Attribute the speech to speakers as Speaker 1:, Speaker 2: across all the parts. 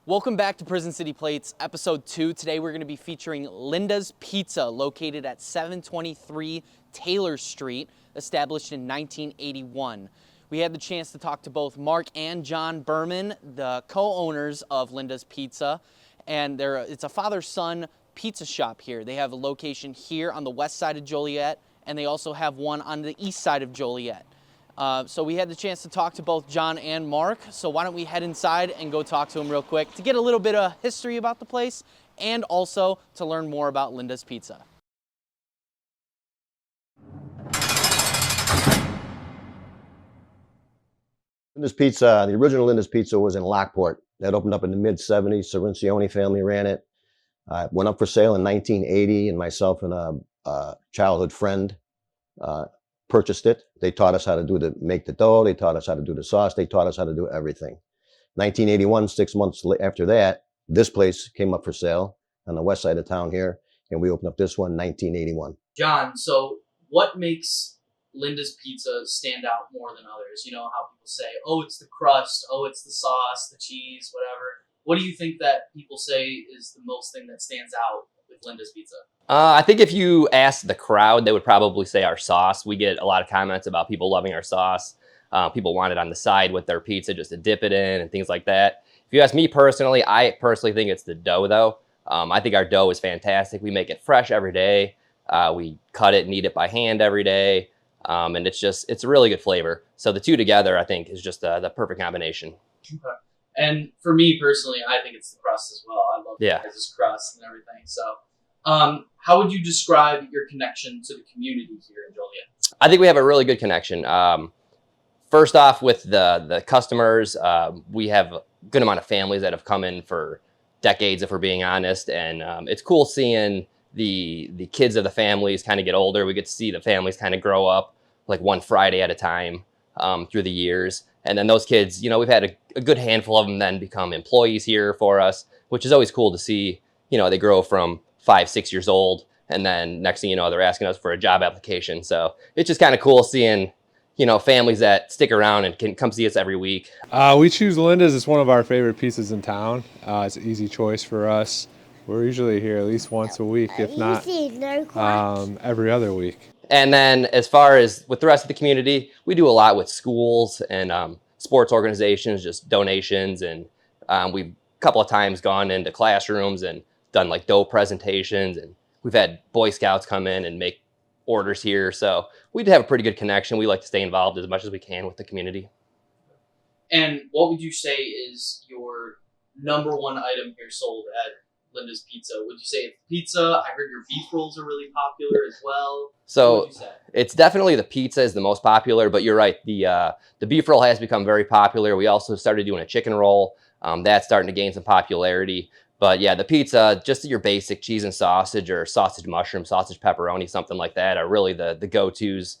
Speaker 1: Welcome back to Prison City Plates, episode 2. Today we're going to be featuring Linda's Pizza, located at 723 Taylor Street, established in 1981. We had the chance to talk to both Mark and John Berman, the co-owners of Linda's Pizza, and it's a father-son pizza shop here. They have a location here on the west side of Joliet, and they also have one on the east side of Joliet. So we had the chance to talk to both John and Mark, so why don't we head inside and go talk to them real quick to get a little bit of history about the place and also to learn more about Linda's Pizza.
Speaker 2: Linda's Pizza, the original Linda's Pizza was in Lockport. That opened up in the mid-'70s. Cirincione family ran it. It went up for sale in 1980, and myself and a childhood friend purchased it. They taught us how to make the dough. They taught us how to do the sauce. They taught us how to do everything. 1981, 6 months after that, this place came up for sale on the west side of town here, and we opened up this one in 1981.
Speaker 1: John, so what makes Linda's Pizza stand out more than others? You know how people say, oh, it's the crust, oh, it's the sauce, the cheese, whatever. What do you think that people say is the most thing that stands out with Linda's Pizza?
Speaker 3: I think if you ask the crowd, they would probably say our sauce. We get a lot of comments about people loving our sauce. People want it on the side with their pizza just to dip it in and things like that. If you ask me personally, I personally think it's the dough though. I think our dough is fantastic. We make it fresh every day. We cut it and eat it by hand every day. And it's a really good flavor. So the two together, I think, is just the perfect combination.
Speaker 1: Okay. And for me personally, I think it's the crust as well. I love this crust and everything. So how would you describe your connection to the community here in Joliet?
Speaker 3: I think we have a really good connection. First off, with the customers, we have a good amount of families that have come in for decades, if we're being honest. And it's cool seeing the kids of the families kind of get older. We get to see the families kind of grow up like one Friday at a time through the years. And then those kids, you know, we've had a good handful of them then become employees here for us, which is always cool to see. You know, they grow from 5, 6 years old, and then next thing you know, they're asking us for a job application. So it's just kind of cool seeing, you know, families that stick around and can come see us every week.
Speaker 4: We choose Linda's. It's one of our favorite pizzas in town. It's an easy choice for us. We're usually here at least once a week, if not every other week.
Speaker 3: And then as far as with the rest of the community, we do a lot with schools and sports organizations, just donations. And we've a couple of times gone into classrooms and done like dough presentations. And we've had Boy Scouts come in and make orders here. So we have a pretty good connection. We like to stay involved as much as we can with the community.
Speaker 1: And what would you say is your number one item here sold at Linda's Pizza? Would you say it's pizza? I heard your beef rolls are really popular as well.
Speaker 3: So it's definitely the pizza is the most popular, but you're right. The beef roll has become very popular. We also started doing a chicken roll. That's starting to gain some popularity. But yeah, the pizza, just your basic cheese and sausage or sausage mushroom, sausage pepperoni, something like that are really the go-tos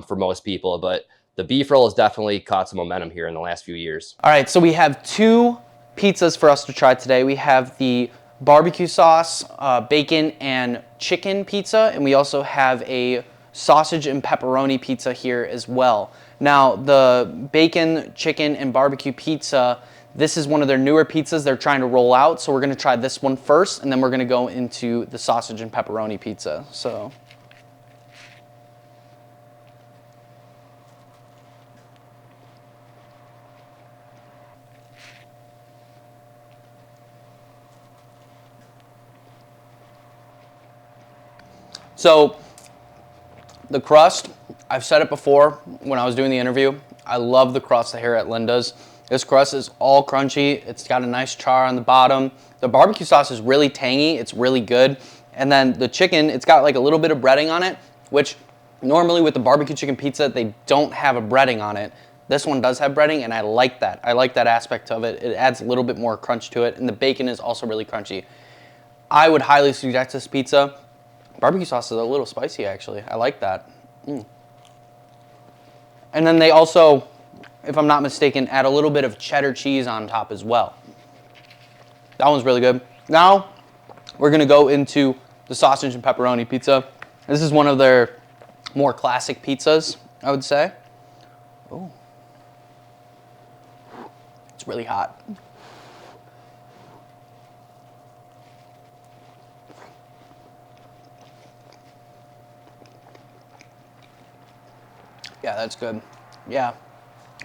Speaker 3: for most people. But the beef roll has definitely caught some momentum here in the last few years.
Speaker 1: All right, so we have 2 pizzas for us to try today. We have the barbecue sauce, bacon, and chicken pizza, and we also have a sausage and pepperoni pizza here as well. Now, the bacon, chicken, and barbecue pizza, this is one of their newer pizzas they're trying to roll out, so we're going to try this one first, and then we're going to go into the sausage and pepperoni pizza. So the crust, I've said it before when I was doing the interview, I love the crust here at Linda's. This crust is all crunchy. It's got a nice char on the bottom. The barbecue sauce is really tangy. It's really good. And then the chicken, it's got like a little bit of breading on it, which normally with the barbecue chicken pizza, they don't have a breading on it. This one does have breading, and I like that. I like that aspect of it. It adds a little bit more crunch to it, and the bacon is also really crunchy. I would highly suggest this pizza. Barbecue sauce is a little spicy, actually. I like that. And then they also, if I'm not mistaken, add a little bit of cheddar cheese on top as well. That one's really good. Now, we're going to go into the sausage and pepperoni pizza. This is one of their more classic pizzas, I would say. Oh, it's really hot. Yeah, that's good. Yeah.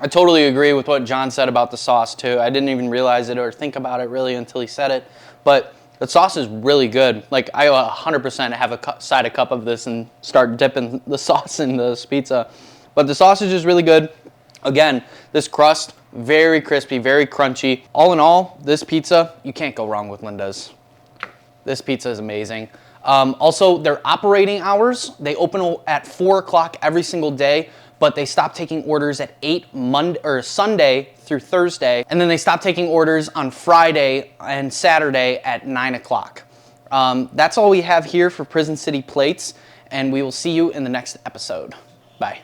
Speaker 1: I totally agree with what John said about the sauce too. I didn't even realize it or think about it really until he said it. But the sauce is really good. Like I 100% have a side a cup of this and start dipping the sauce in this pizza. But the sausage is really good. Again, this crust, very crispy, very crunchy. All in all, this pizza, you can't go wrong with Linda's. This pizza is amazing. Also, their operating hours, they open at 4 o'clock every single day, but they stop taking orders at 8 Sunday through Thursday, and then they stop taking orders on Friday and Saturday at 9 o'clock. That's all we have here for Prison City Plates, and we will see you in the next episode. Bye.